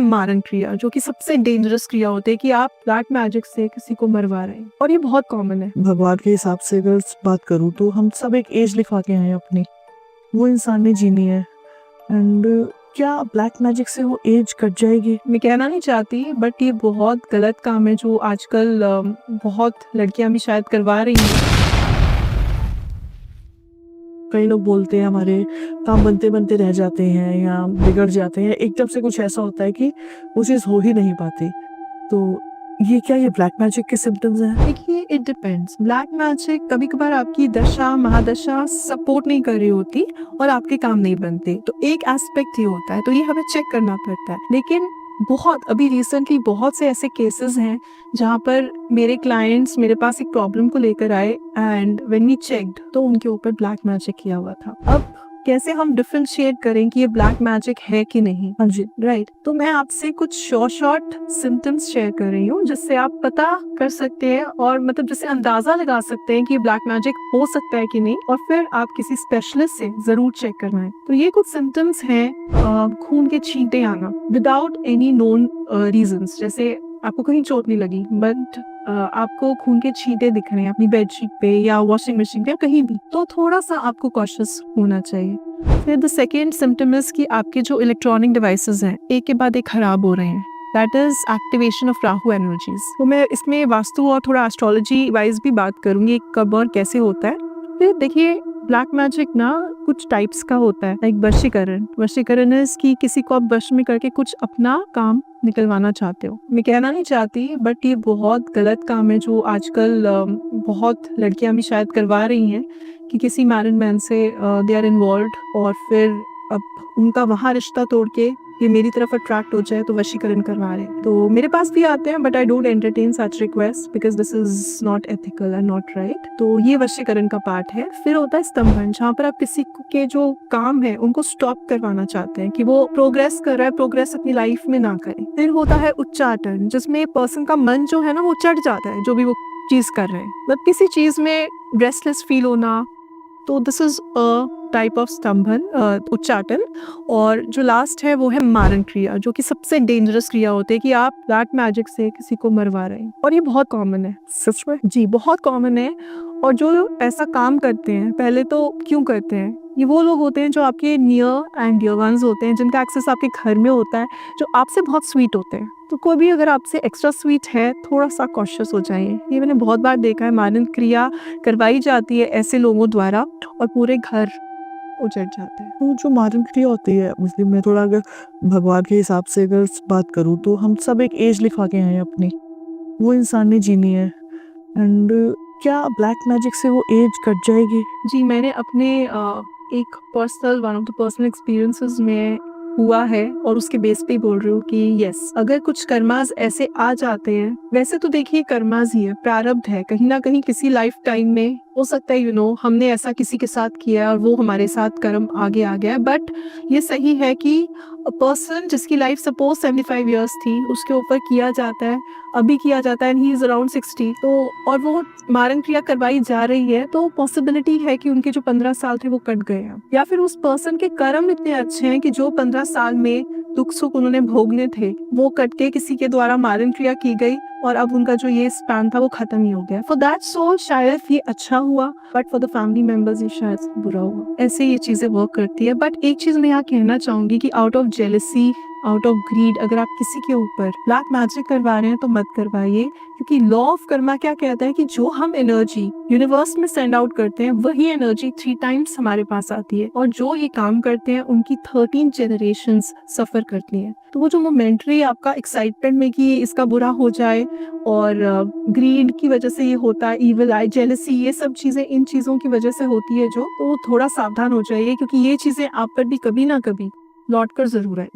मारण क्रिया, जो कि सबसे डेंजरस क्रिया होती है कि आप ब्लैक मैजिक से किसी को मरवा रहे हैं, और ये बहुत कॉमन है। भगवान के हिसाब से अगर बात करूँ तो हम सब एक एज लिखवा के आए हैं अपनी, वो इंसान ने जीनी है। एंड क्या ब्लैक मैजिक से वो एज कट जाएगी? मैं कहना नहीं चाहती, बट ये बहुत गलत काम है जो आजकल बहुत लड़कियां भी शायद करवा रही हैं। कई लोग बोलते हैं हमारे काम बनते बनते रह जाते हैं या बिगड़ जाते हैं, एकदम से कुछ ऐसा होता है कि वो चीज़ हो ही नहीं पाती। तो ये क्या ये ब्लैक मैजिक के सिम्टम्स हैं? देखिए, इट डिपेंड्स। ब्लैक मैजिक कभी कभार आपकी दशा महादशा सपोर्ट नहीं कर रही होती और आपके काम नहीं बनते, तो एक एस्पेक्ट ये होता है, तो ये हमें चेक करना पड़ता है। लेकिन बहुत अभी रिसेंटली बहुत से ऐसे केसेस हैं जहाँ पर मेरे क्लाइंट्स मेरे पास एक प्रॉब्लम को लेकर आए एंड व्हेन वी चेक्ड तो उनके ऊपर ब्लैक मैजिक किया हुआ था। अब कैसे हम डिफरेंशिएट करें कि ये ब्लैक मैजिक है कि नहीं? हाँ जी। राइट, तो मैं आपसे कुछ शॉर्ट सिम्टम्स शेयर कर रही हूँ जिससे आप पता कर सकते हैं और मतलब जिससे अंदाजा लगा सकते हैं कि ये ब्लैक मैजिक हो सकता है कि नहीं, और फिर आप किसी स्पेशलिस्ट से जरूर चेक करवाएं। तो ये कुछ सिम्टम्स हैं, खून के छींटे आना विदाउट एनी नोन रीजंस, जैसे आपको कहीं चोट नहीं लगी बट आपको खून के छींटे दिख रहे हैं अपनी बेडशीट पे या वॉशिंग मशीन पे या कहीं भी, तो थोड़ा सा आपको कॉशियस होना चाहिए। फिर द सेकेंड सिम्टम इज कि आपके जो इलेक्ट्रॉनिक डिवाइसेस हैं एक के बाद एक खराब हो रहे हैं, that is activation of Rahu energies. तो मैं इसमें वास्तु और थोड़ा एस्ट्रोलॉजी वाइज भी बात करूंगी कब और कैसे होता है। फिर देखिए, ब्लैक मैजिक ना कुछ टाइप्स का होता है, लाइक वशीकरण। वशीकरण इज कि किसी को आप वश में करके कुछ अपना काम निकलवाना चाहते हो। मैं कहना नहीं चाहती, बट ये बहुत गलत काम है जो आजकल बहुत लड़कियां भी शायद करवा रही हैं कि किसी मैरिड मैन से दे आर इन्वॉल्व्ड और फिर अब उनका वहाँ रिश्ता तोड़ के ये मेरी तरफ अट्रैक्ट हो जाए तो वशीकरण करवा रहे हैं। तो मेरे पास भी आते हैं but I don't entertain such request because this is not ethical and not right. तो ये वशीकरण का पार्ट है। फिर होता है स्तंभन, जहाँ पर आप किसी के जो काम है उनको स्टॉप करवाना चाहते हैं कि वो प्रोग्रेस कर रहा है, प्रोग्रेस अपनी लाइफ में ना करे। फिर होता है उच्चाटन, जिसमें पर्सन का मन जो है ना वो चढ़ जाता है जो भी वो चीज कर रहे हैं, मतलब किसी चीज में रेस्टलेस फील होना। तो this is a type of स्तंभन, उच्चाटन। और जो लास्ट है वो है मारण क्रिया, जो कि सबसे डेंजरस क्रिया होती है कि आप ब्लैक मैजिक से किसी को मरवा रहे हैं, और ये बहुत कॉमन है। सच में? जी, बहुत कॉमन है। और जो ऐसा काम करते हैं पहले तो क्यों करते हैं, ये वो लोग होते हैं जो आपके नियर एंड डियर वंस होते हैं, जिनका एक्सेस आपके घर में होता है, जो आपसे बहुत स्वीट होते हैं। तो कोई भी अगर आपसे एक्स्ट्रा स्वीट है, थोड़ा सा कॉशियस हो जाइए। ये मैंने बहुत बार देखा है, मारण क्रिया करवाई जाती है ऐसे लोगों द्वारा और पूरे घर उजड़ जाते हैं। तो जो मारण क्रिया होती है मुस्लिम में, थोड़ा अगर भगवान के हिसाब से अगर बात करूँ तो हम सब एक एज लिखवा के आए हैं अपनी, वो इंसान ने जीनी है। एंड क्या ब्लैक मैजिक से वो एज कट जाएगी? जी, मैंने अपने एक personal one of the personal experiences में हुआ है और उसके बेस पे ही बोल रही हूँ कि यस, अगर कुछ कर्मास ऐसे आ जाते हैं, वैसे तो देखिए कर्मास ही है, प्रारब्ध है, कहीं ना कहीं किसी लाइफ टाइम में हो सकता है हमने ऐसा किसी के साथ किया और वो हमारे साथ कर्म आगे आ गया। बट ये सही है कि पर्सन जिसकी लाइफ सपोज 75 ईयर्स थी उसके ऊपर किया जाता है, अभी किया जाता है, ही इज अराउंड 60, तो और वो मारण क्रिया करवाई जा रही है, तो पॉसिबिलिटी है कि उनके जो 15 साल थे वो कट गए हैं, या फिर उस पर्सन के कर्म इतने अच्छे हैं कि जो 15 साल में दुख सुख उन्होंने भोगने थे वो कट के किसी के द्वारा मारण क्रिया की गई और अब उनका जो ये स्पैन था वो खत्म ही हो गया। फॉर दैट सोल शायद ये अच्छा हुआ, but for the family members ये शायद बुरा हुआ। ऐसे ये चीजें वर्क करती है। बट एक चीज मैं यहाँ कहना चाहूंगी कि out of jealousy, out of greed, अगर आप किसी के ऊपर ब्लैक मैजिक करवा रहे हैं तो मत करवाइए, क्योंकि लॉ ऑफ कर्मा क्या कहता है कि जो हम एनर्जी यूनिवर्स में सेंड आउट करते हैं वही एनर्जी 3 टाइम्स हमारे पास आती है, और जो ये काम करते हैं उनकी 13 जनरेशंस सफर करती हैं। तो वो जो मोमेंटरी आपका एक्साइटमेंट में कि इसका बुरा हो जाए और ग्रीड की वजह से ये होता है, इविल आई, जेलसी, ये सब चीजें इन चीजों की वजह से होती है, जो तो थोड़ा सावधान हो जाइए, क्योंकि ये चीजें आप पर भी कभी ना कभी लौट कर जरूर आए।